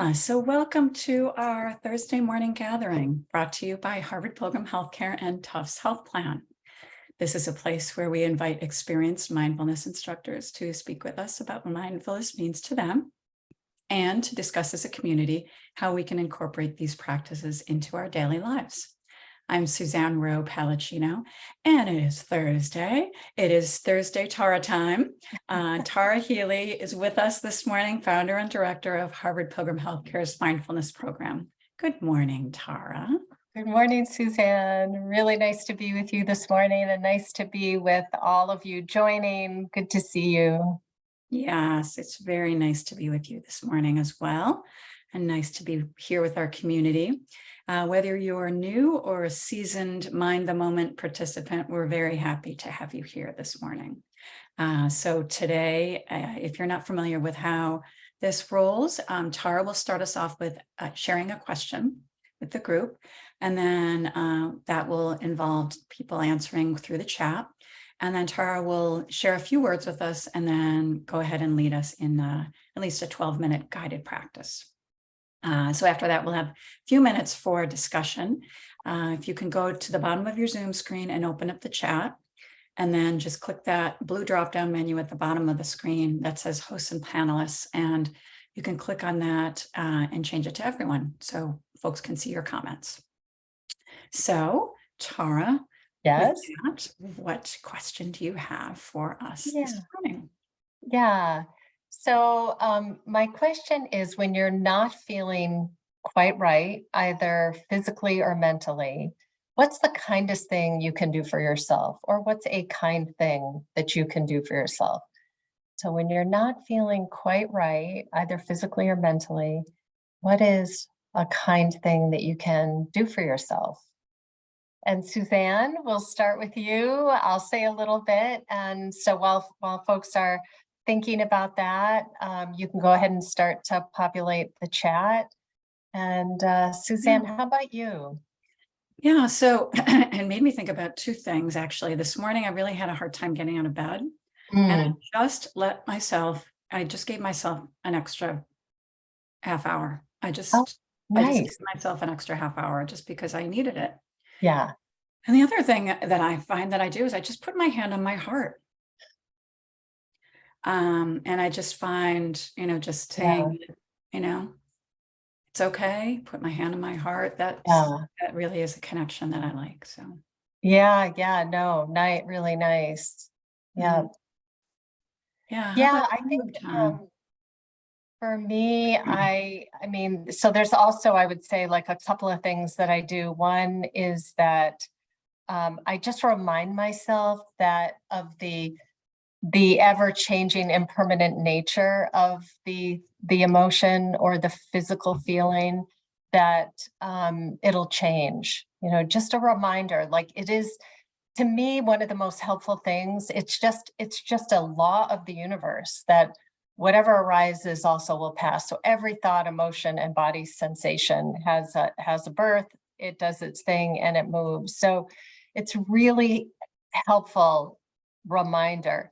So welcome to our Thursday morning gathering brought to you by Harvard Pilgrim Healthcare and Tufts Health Plan. This is a place where we invite experienced mindfulness instructors to speak with us about what mindfulness means to them and to discuss as a community how we can incorporate these practices into our daily lives. I'm Suzanne Rowe Palacino, and it is Thursday. It is Thursday Tara time. Tara Healey is with us this morning, founder and director of Harvard Pilgrim Healthcare's Mindfulness Program. Good morning, Tara. Good morning, Suzanne. Really nice to be with you this morning and nice to be with all of you joining. Good to see you. Yes, it's very nice to be with you this morning as well, and nice to be here with our community. Whether you're new or a seasoned Mind the Moment participant, we're very happy to have you here this morning. So today, if you're not familiar with how this rolls, Tara will start us off with sharing a question with the group, and then that will involve people answering through the chat. And then Tara will share a few words with us and then go ahead and lead us in at least a 12-minute guided practice. So after that, we'll have a few minutes for discussion. If you can go to the bottom of your Zoom screen and open up the chat, and then just click that blue drop-down menu at the bottom of the screen that says hosts and panelists, and you can click on that and change it to everyone so folks can see your comments. So Tara, yes, what question do you have for us this morning? Yeah. So my question is, when you're not feeling quite right, either physically or mentally, what's the kindest thing you can do for yourself? Or what's a kind thing that you can do for yourself? So when you're not feeling quite right, either physically or mentally, what is a kind thing that you can do for yourself? And Suzanne, we'll start with you. I'll say a little bit. And so while folks are thinking about that, you can go ahead and start to populate the chat. And Suzanne, how about you? Yeah, so it made me think about two things, actually. This morning, I really had a hard time getting out of bed. And I just gave myself an extra half hour. I just gave myself an extra half hour just because I needed it. Yeah. And the other thing that I find that I do is I just put my hand on my heart. And I just find, just saying, it's okay. Put my hand on my heart. That really is a connection that I like. So. Really nice. Yeah. Yeah. I think for me, I mean, so there's also, I would say, like a couple of things that I do. One is that I just remind myself that of the ever-changing impermanent nature of the emotion or the physical feeling, that it'll change. Just a reminder, like it is, to me, one of the most helpful things. It's just a law of the universe that whatever arises also will pass. So every thought, emotion, and body sensation has a birth, it does its thing, and it moves. So it's really helpful reminder.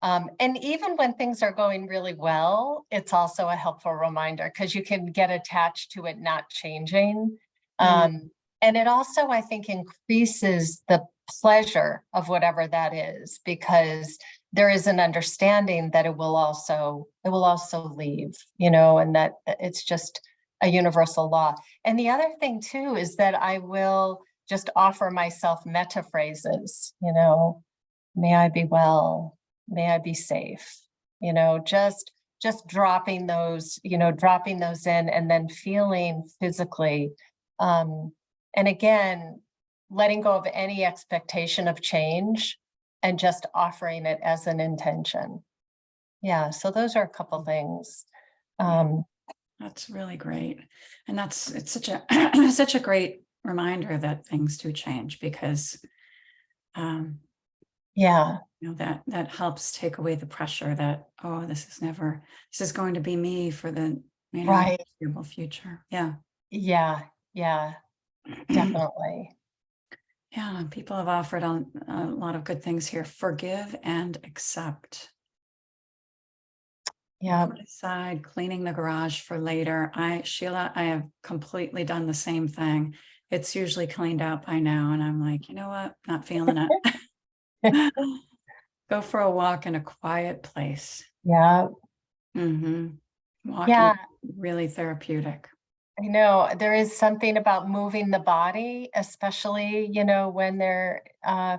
And even when things are going really well, it's also a helpful reminder because you can get attached to it not changing. And it also, I think, increases the pleasure of whatever that is, because there is an understanding that it will also leave, and that it's just a universal law. And the other thing too is that I will just offer myself meta phrases, may I be well, may I be safe, just dropping those in, and then feeling physically. And again, letting go of any expectation of change and just offering it as an intention. Yeah, so those are a couple things. That's really great. And it's such a such a great reminder that things do change, because that helps take away the pressure that, this is going to be me for the foreseeable future. Yeah, definitely. Yeah, people have offered a lot of good things here. Forgive and accept. Yeah. Put aside cleaning the garage for later. Sheila, I have completely done the same thing. It's usually cleaned out by now, and I'm like, you know what? Not feeling it. Go for a walk in a quiet place. Yeah. Walking, Yeah. really therapeutic. I know there is something about moving the body, especially, when they're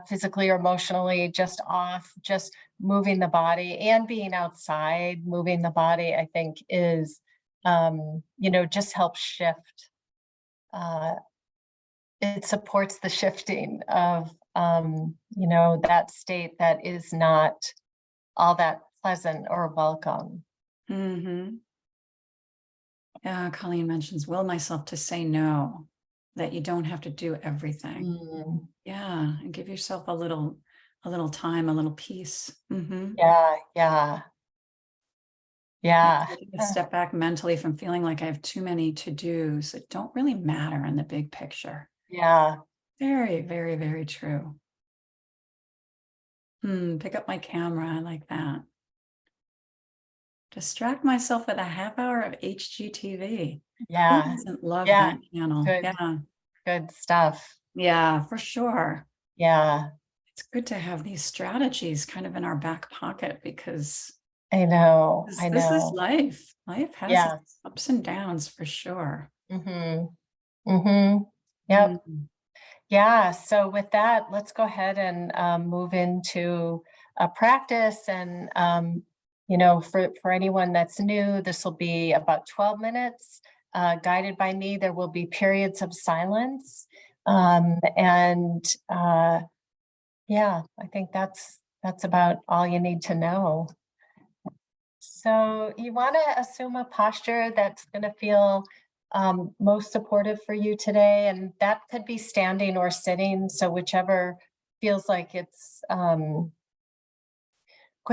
physically or emotionally just off, just moving the body and being outside, moving the body, I think is, just helps shift. Uh, it supports the shifting of, that state that is not all that pleasant or welcome. Mm-hmm. Colleen mentions, will myself to say no, that you don't have to do everything. Mm. Yeah, and give yourself a little time, a little peace. Yeah, yeah, yeah. Taking a step back mentally from feeling like I have too many to-dos that don't really matter in the big picture. Yeah. Very, very, very true. Pick up my camera. I like that. Distract myself with a half hour of HGTV. Who Yeah. doesn't love Yeah. that channel? Good, Yeah. good stuff. Yeah, for sure. Yeah. It's good to have these strategies kind of in our back pocket because I know. I this is know. life. Life has Yeah. its ups and downs for sure. Mm-hmm. Mm-hmm. Yep. Mm. Yeah. So with that, let's go ahead and move into a practice. And for anyone that's new, this will be about 12 minutes, guided by me. There will be periods of silence. And yeah, I think that's about all you need to know. So you want to assume a posture that's going to feel most supportive for you today, and that could be standing or sitting. So whichever feels like it's going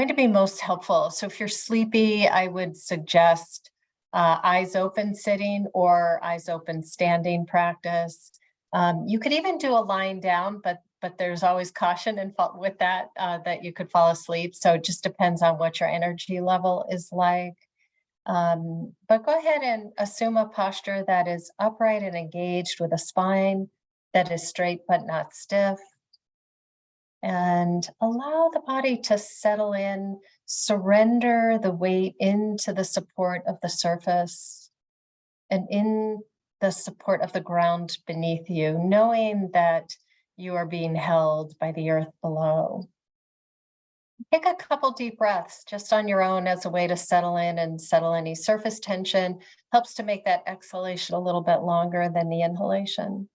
to be most helpful. So if you're sleepy, I would suggest eyes open sitting or eyes open standing practice. You could even do a lying down, but there's always caution with that that you could fall asleep. So it just depends on what your energy level is like. But go ahead and assume a posture that is upright and engaged with a spine that is straight but not stiff. And allow the body to settle in, surrender the weight into the support of the surface and in the support of the ground beneath you, knowing that you are being held by the earth below. Take a couple deep breaths just on your own as a way to settle in and settle any surface tension. Helps to make that exhalation a little bit longer than the inhalation.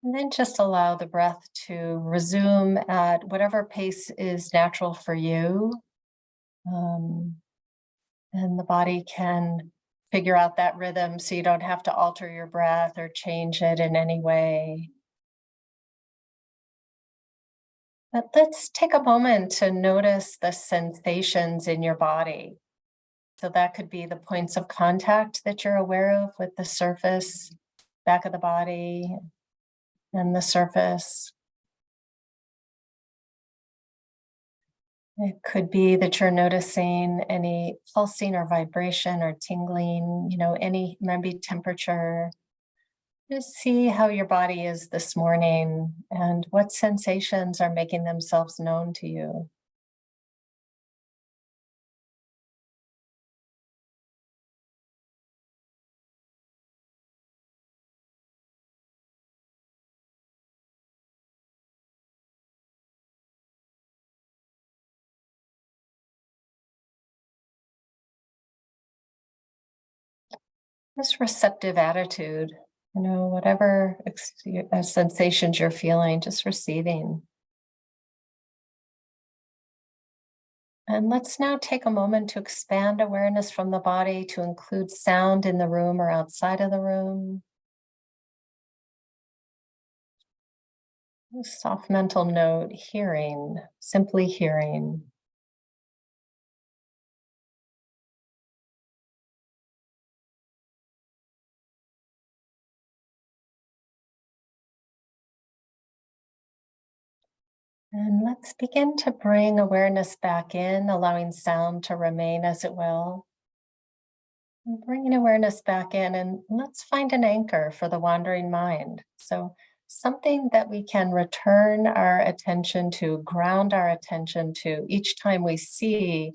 And then just allow the breath to resume at whatever pace is natural for you. Um, and the body can figure out that rhythm so you don't have to alter your breath or change it in any way. But let's take a moment to notice the sensations in your body. So that could be the points of contact that you're aware of with the surface, back of the body, and the surface. It could be that you're noticing any pulsing or vibration or tingling, any maybe temperature. Just see how your body is this morning and what sensations are making themselves known to you. This receptive attitude, whatever sensations you're feeling, just receiving. And let's now take a moment to expand awareness from the body to include sound in the room or outside of the room. A soft mental note, hearing, simply hearing. And let's begin to bring awareness back in, allowing sound to remain as it will. And bringing awareness back in, and let's find an anchor for the wandering mind. So, something that we can return our attention to, ground our attention to each time we see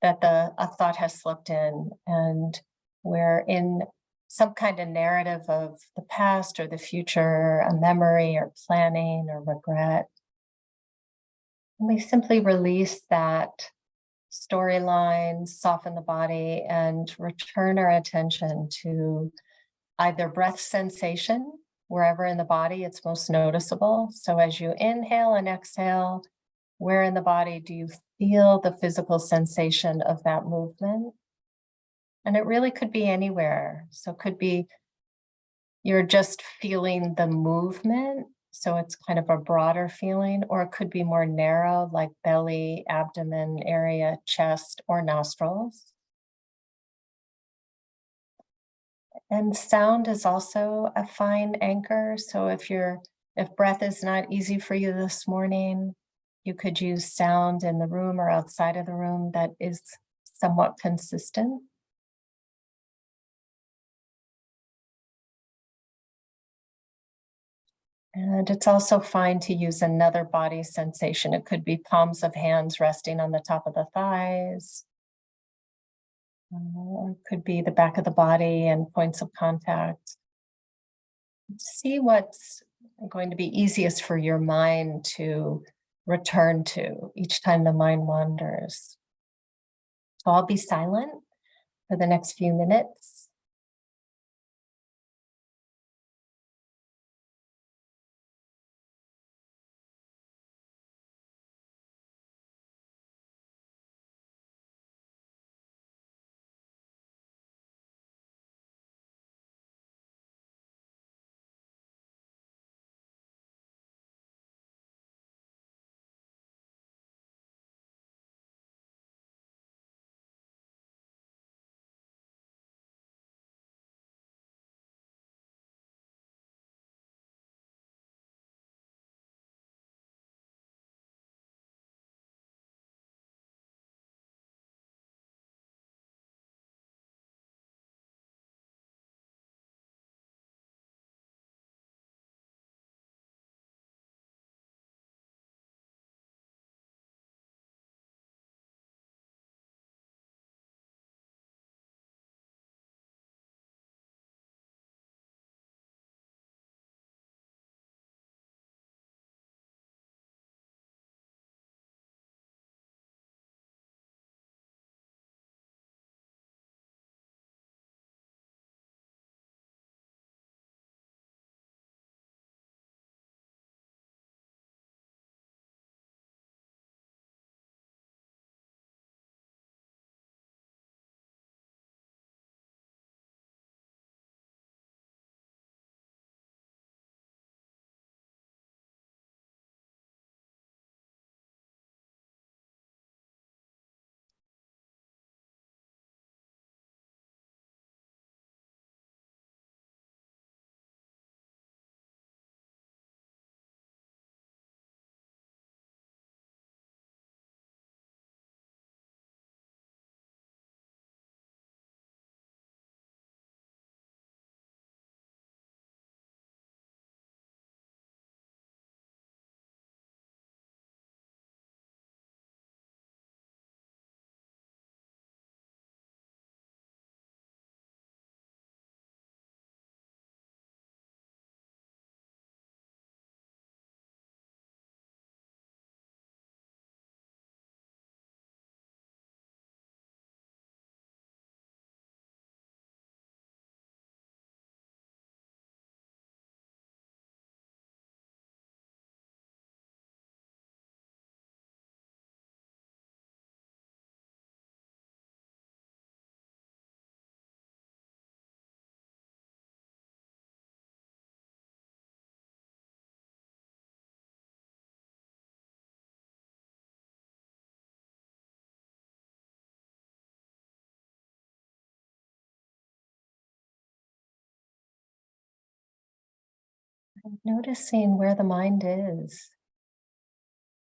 that a thought has slipped in and we're in some kind of narrative of the past or the future, a memory or planning or regret. And we simply release that storyline, soften the body, and return our attention to either breath sensation, wherever in the body it's most noticeable. So as you inhale and exhale, where in the body do you feel the physical sensation of that movement? And it really could be anywhere. So it could be you're just feeling the movement. So it's kind of a broader feeling, or it could be more narrow, like belly, abdomen area, chest, or nostrils. And sound is also a fine anchor. So if breath is not easy for you this morning, you could use sound in the room or outside of the room that is somewhat consistent. And it's also fine to use another body sensation. It could be palms of hands resting on the top of the thighs, or it could be the back of the body and points of contact. See what's going to be easiest for your mind to return to each time the mind wanders. So I'll be silent for the next few minutes. Noticing where the mind is.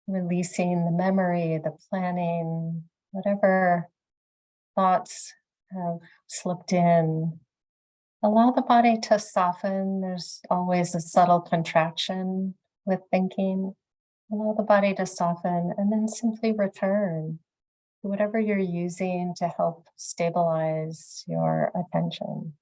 releasing the memory, the planning, whatever thoughts have slipped in. Allow the body to soften. There's always a subtle contraction with thinking. Allow the body to soften and then simply return to whatever you're using to help stabilize your attention.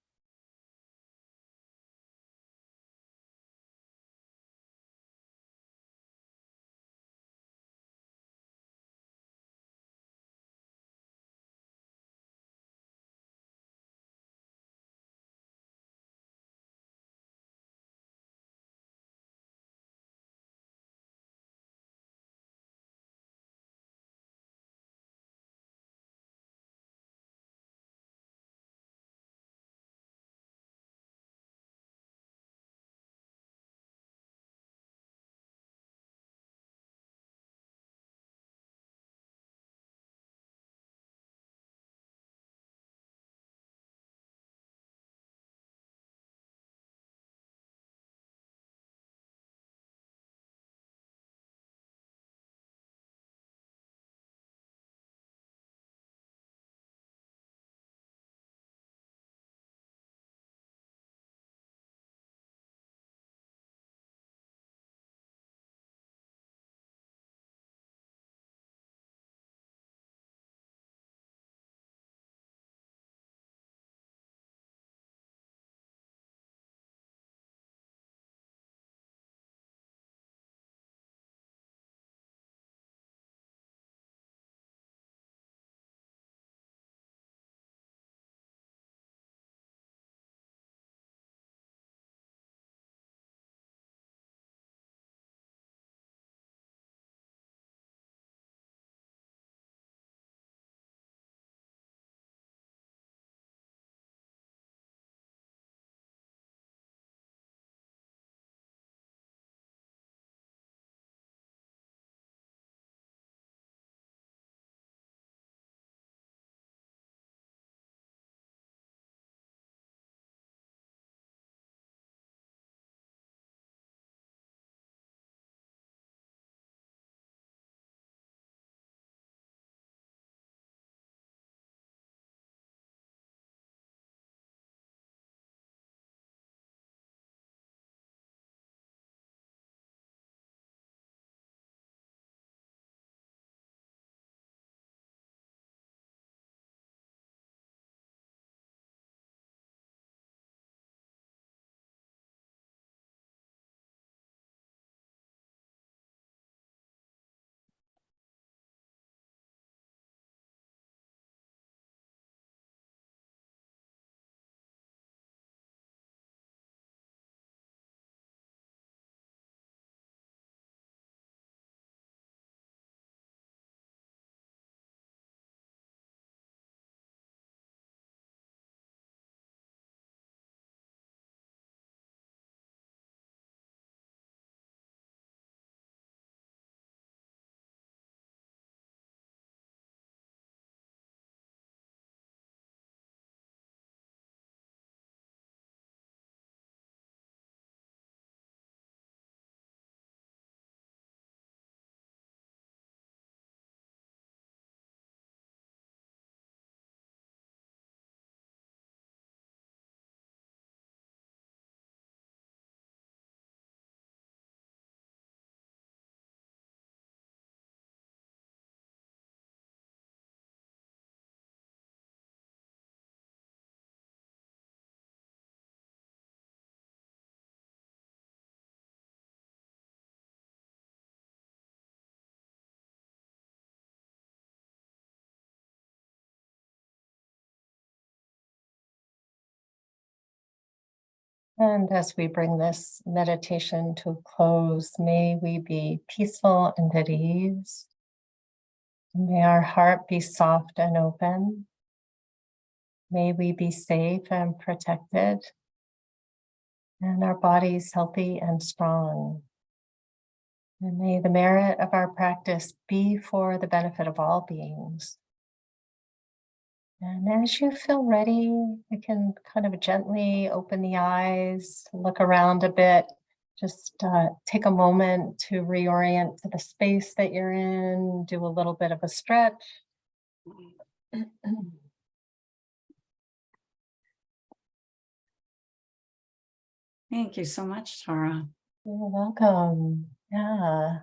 And as we bring this meditation to a close, may we be peaceful and at ease. May our heart be soft and open. May we be safe and protected, and our bodies healthy and strong. And may the merit of our practice be for the benefit of all beings. And as you feel ready, you can kind of gently open the eyes, look around a bit, Just take a moment to reorient to the space that you're in, do a little bit of a stretch. Thank you so much, Tara. You're welcome. Yeah.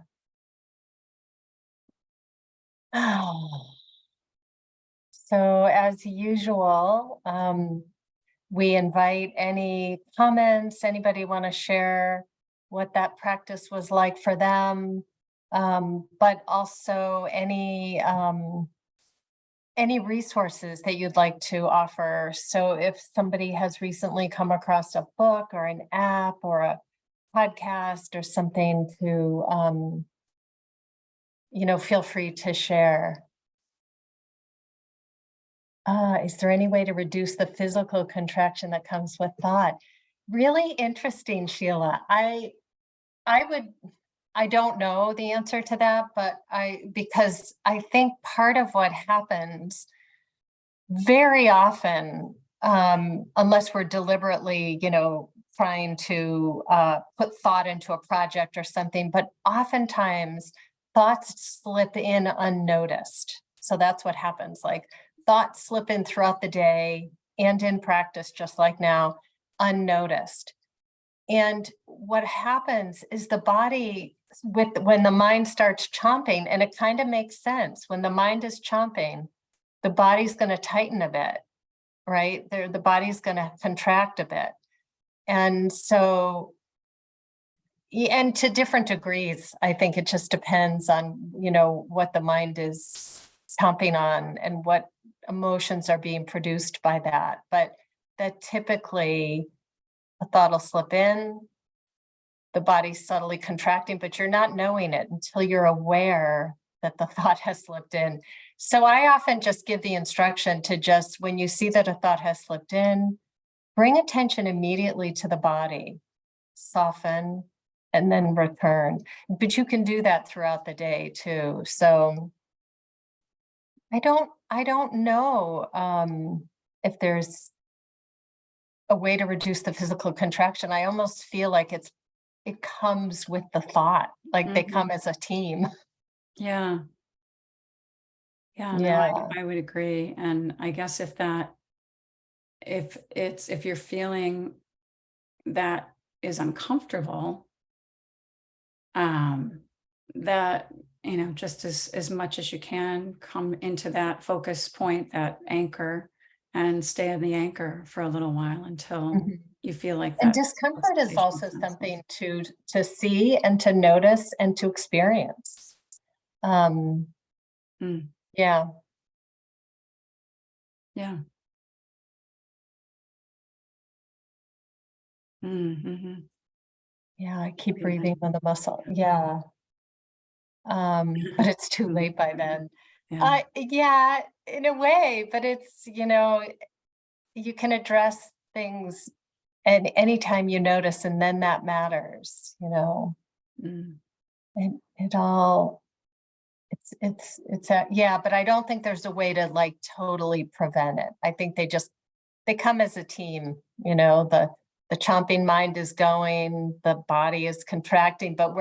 So as usual, we invite any comments, anybody want to share what that practice was like for them, but also any resources that you'd like to offer. So if somebody has recently come across a book or an app or a podcast or something to, feel free to share. Is there any way to reduce the physical contraction that comes with thought? Really interesting, Sheila. I don't know the answer to that, but because I think part of what happens very often, unless we're deliberately, trying to put thought into a project or something, but oftentimes thoughts slip in unnoticed. So that's what happens. Like thoughts slip in throughout the day and in practice, just like now, unnoticed. And what happens is the body, when the mind starts chomping, and it kind of makes sense, when the mind is chomping, the body's going to tighten a bit, right? The body's going to contract a bit. And so, and to different degrees, I think it just depends on, what the mind is chomping on and what emotions are being produced by that. But that typically a thought will slip in, the body's subtly contracting, but you're not knowing it until you're aware that the thought has slipped in. So I often just give the instruction to just, when you see that a thought has slipped in, bring attention immediately to the body, soften, and then return. But you can do that throughout the day too. So I don't know if there's a way to reduce the physical contraction. I almost feel like it comes with the thought, like they come as a team. Yeah. Yeah, no, Yeah. I would agree. And I guess if you're feeling that is uncomfortable, that, just as much as you can, come into that focus point, that anchor, and stay on the anchor for a little while until Mhm. you feel like And that discomfort is sensation also passes. something to see and to notice and to experience. Mm, Yeah. yeah. Mm-hmm. Yeah, I keep Yeah. breathing on the muscle. Yeah. But it's too late by then. Yeah. Yeah, in a way, but it's, you can address things and anytime you notice, and then that matters, Mm, it all, yeah, but I don't think there's a way to like totally prevent it. I think they come as a team, the chomping mind is going, the body is contracting, but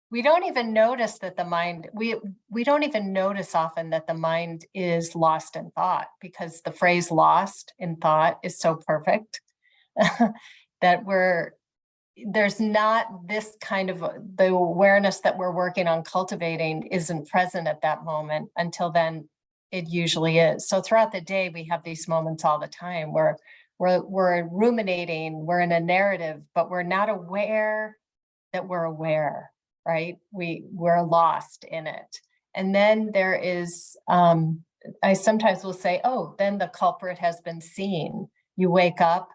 we don't even notice that the mind, we don't even notice often that the mind is lost in thought, because the phrase lost in thought is so perfect that there's not this kind of the awareness that we're working on cultivating isn't present at that moment. Until then, it usually is. So throughout the day, we have these moments all the time where we're ruminating, we're in a narrative, but we're not aware that we're aware, right? We're lost in it. And then there is, I sometimes will say, oh, then the culprit has been seen. You wake up,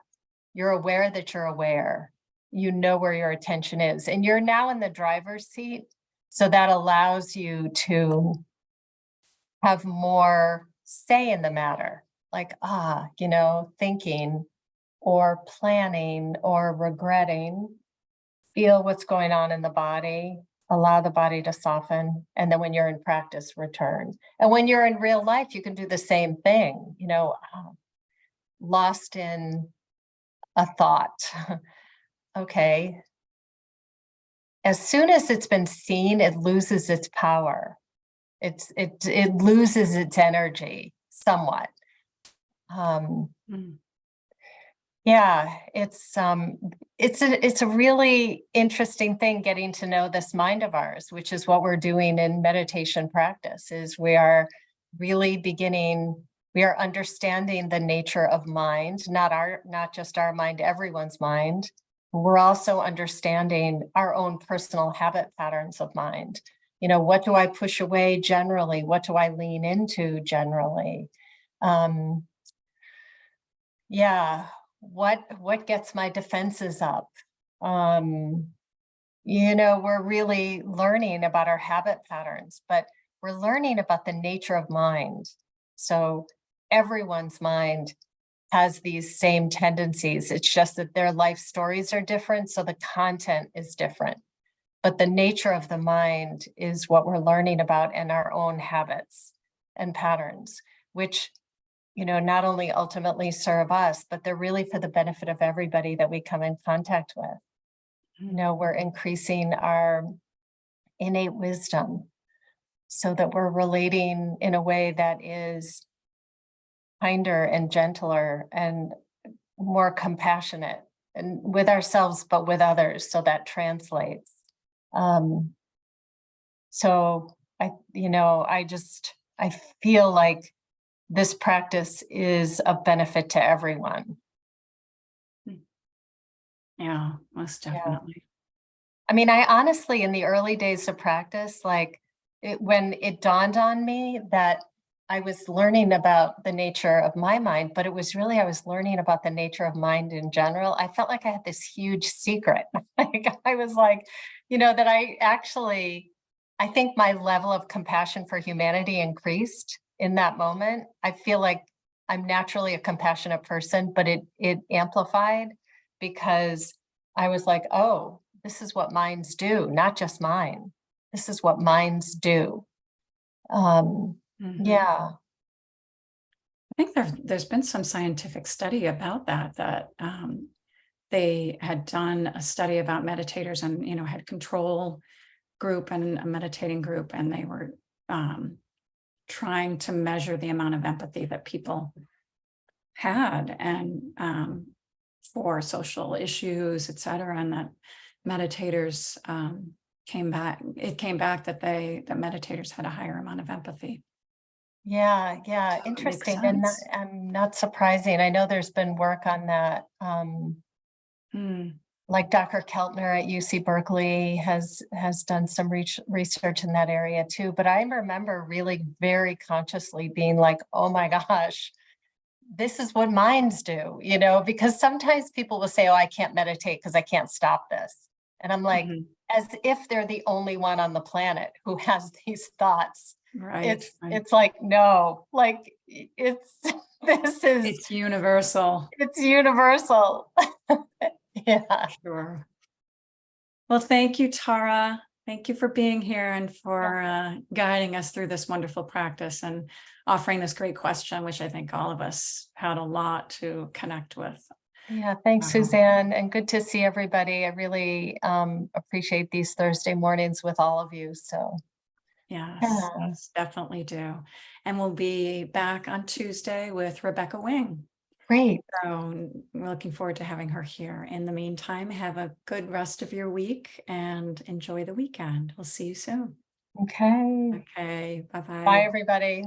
you're aware that you're aware, you know where your attention is, and you're now in the driver's seat. So that allows you to have more say in the matter, like, thinking or planning or regretting, feel what's going on in the body, allow the body to soften. And then when you're in practice, return. And when you're in real life, you can do the same thing, lost in a thought. Okay, as soon as it's been seen, it loses its power. It loses its energy somewhat. Mm. Yeah, it's a really interesting thing getting to know this mind of ours, which is what we're doing in meditation practice, is we are understanding the nature of mind, not just our mind, everyone's mind. We're also understanding our own personal habit patterns of mind. What do I push away generally? What do I lean into generally? Yeah, what gets my defenses up? We're really learning about our habit patterns, but we're learning about the nature of mind. So everyone's mind has these same tendencies. It's just that their life stories are different, so the content is different. But the nature of the mind is what we're learning about, and our own habits and patterns, which not only ultimately serve us, but they're really for the benefit of everybody that we come in contact with. We're increasing our innate wisdom so that we're relating in a way that is kinder and gentler and more compassionate, and with ourselves, but with others. So that translates. So I feel like this practice is of benefit to everyone. Yeah, most definitely. I mean, I honestly, in the early days of practice, when it dawned on me that I was learning about the nature of my mind, but it was really, I was learning about the nature of mind in general. I felt like I had this huge secret. I was like, that I think my level of compassion for humanity increased in that moment. I feel like I'm naturally a compassionate person, but it amplified because I was like, oh, this is what minds do, not just mine. This is what minds do. Yeah. I think there's been some scientific study about that they had done a study about meditators and, had control group and a meditating group, and they were trying to measure the amount of empathy that people had and for social issues, et cetera, and that meditators came back that meditators had a higher amount of empathy. Yeah, So it makes interesting. And sense. not surprising. I know there's been work on that. Like Dr. Keltner at UC Berkeley has done some research in that area too. But I remember really very consciously being like, oh my gosh, this is what minds do, because sometimes people will say, oh, I can't meditate because I can't stop this. And I'm like, as if they're the only one on the planet who has these thoughts. Right. It's like, no, like It's universal. It's universal. Yeah. Sure. Well, thank you, Tara. Thank you for being here and for guiding us through this wonderful practice and offering this great question, which I think all of us had a lot to connect with. Yeah, thanks, Suzanne, and good to see everybody. I really appreciate these Thursday mornings with all of you. So yes, definitely do. And we'll be back on Tuesday with Rebecca Wing. Great. So we're looking forward to having her here. In the meantime, have a good rest of your week and enjoy the weekend. We'll see you soon. Okay. Okay. Bye-bye. Bye, everybody.